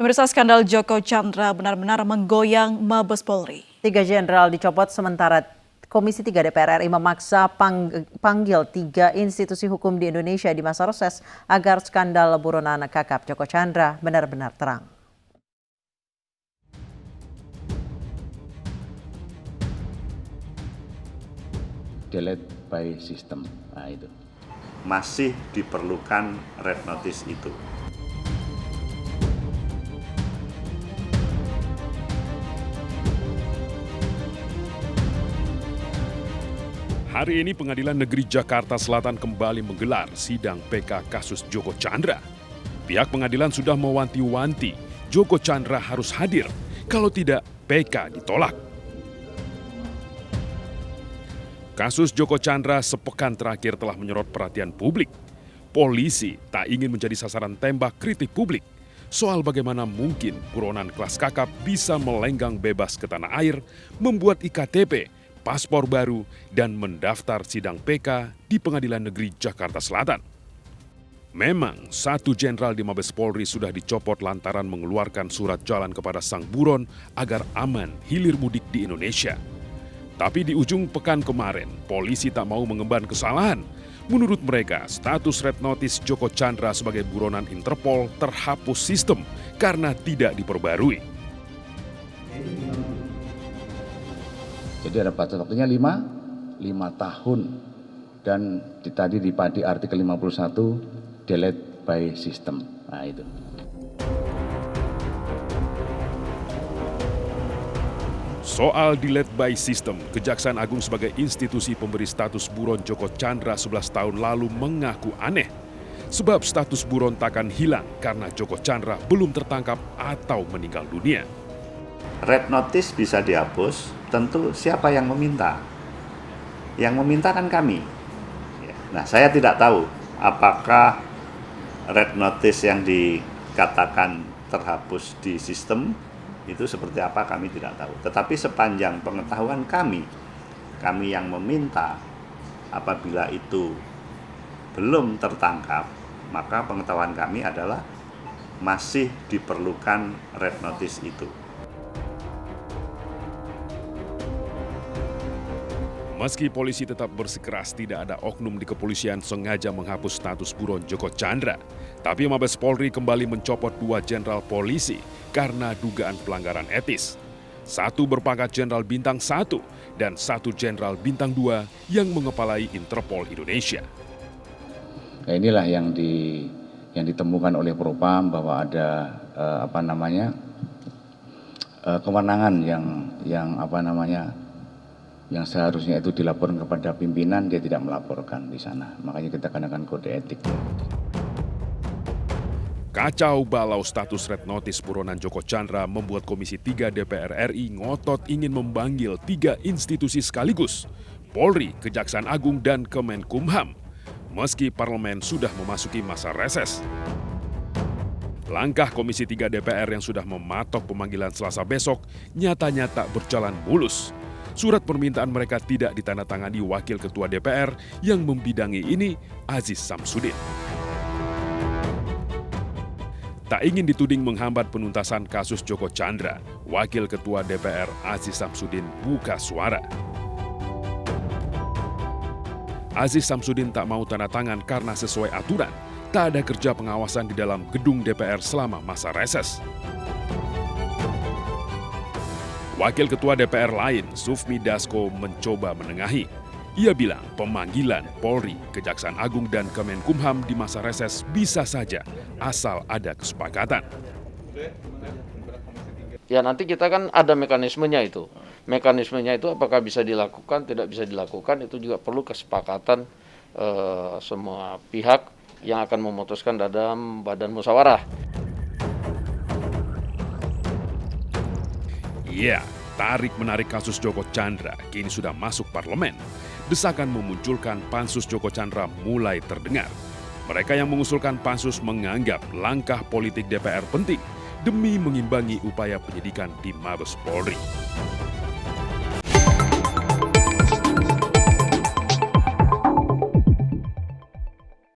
Pemirsa, skandal Joko Chandra benar-benar menggoyang Mabes Polri. 3 jenderal dicopot sementara Komisi 3 DPR RI memaksa panggil 3 institusi hukum di Indonesia di masa reses agar skandal buronan kakap Joko Chandra benar-benar terang. Delete by system, nah itu. Masih diperlukan red notice itu. Hari ini Pengadilan Negeri Jakarta Selatan kembali menggelar sidang PK kasus Joko Chandra. Pihak pengadilan sudah mewanti-wanti Joko Chandra harus hadir, kalau tidak PK ditolak. Kasus Joko Chandra sepekan terakhir telah menyorot perhatian publik. Polisi tak ingin menjadi sasaran tembak kritik publik soal bagaimana mungkin buronan kelas kakap bisa melenggang bebas ke tanah air, membuat IKTP, paspor baru, dan mendaftar sidang PK di Pengadilan Negeri Jakarta Selatan. Memang 1 jenderal di Mabes Polri sudah dicopot lantaran mengeluarkan surat jalan kepada sang buron agar aman hilir mudik di Indonesia. Tapi di ujung pekan kemarin, polisi tak mau mengemban kesalahan. Menurut mereka, status red notice Joko Chandra sebagai buronan Interpol terhapus sistem karena tidak diperbarui. Jadi ada batas waktunya 5 tahun. Dan tadi di artikel 51, delete by system. Nah itu. Soal delete by system, Kejaksaan Agung sebagai institusi pemberi status buron Joko Chandra 11 tahun lalu mengaku aneh. Sebab status buron takkan hilang karena Joko Chandra belum tertangkap atau meninggal dunia. Red notice bisa dihapus, tentu siapa yang meminta? Yang meminta kan kami. Nah, saya tidak tahu apakah red notice yang dikatakan terhapus di sistem itu seperti apa, kami tidak tahu. Tetapi sepanjang pengetahuan kami yang meminta, apabila itu belum tertangkap, maka pengetahuan kami adalah masih diperlukan red notice itu. Meski polisi tetap bersikeras tidak ada oknum di kepolisian sengaja menghapus status buron Joko Chandra, tapi Mabes Polri kembali mencopot 2 jenderal polisi karena dugaan pelanggaran etis. 1 berpangkat jenderal bintang 1 dan 1 jenderal bintang 2 yang mengepalai Interpol Indonesia. Nah, inilah yang ditemukan oleh Propam bahwa ada kewenangan yang seharusnya itu dilaporkan kepada pimpinan, dia tidak melaporkan di sana. Makanya kita kenakan kode etik. Kacau balau status red notice buronan Joko Chandra membuat Komisi 3 DPR RI ngotot ingin memanggil 3 institusi sekaligus, Polri, Kejaksaan Agung, dan Kemenkumham, meski parlemen sudah memasuki masa reses. Langkah Komisi 3 DPR yang sudah mematok pemanggilan Selasa besok nyatanya tak berjalan mulus. Surat permintaan mereka tidak ditandatangani Wakil Ketua DPR yang membidangi ini, Aziz Samsudin. Tak ingin dituding menghambat penuntasan kasus Joko Chandra, Wakil Ketua DPR Aziz Samsudin buka suara. Aziz Samsudin tak mau tanda tangan karena sesuai aturan, tak ada kerja pengawasan di dalam gedung DPR selama masa reses. Wakil Ketua DPR lain, Sufmi Dasko, mencoba menengahi. Ia bilang pemanggilan Polri, Kejaksaan Agung, dan Kemenkumham di masa reses bisa saja asal ada kesepakatan. Ya nanti kita kan ada mekanismenya itu. Mekanismenya itu apakah bisa dilakukan, tidak bisa dilakukan, itu juga perlu kesepakatan semua pihak yang akan memutuskan dalam badan musyawarah. Iya, tarik-menarik kasus Joko Chandra kini sudah masuk parlemen. Desakan memunculkan pansus Joko Chandra mulai terdengar. Mereka yang mengusulkan pansus menganggap langkah politik DPR penting demi mengimbangi upaya penyidikan di Mabes Polri.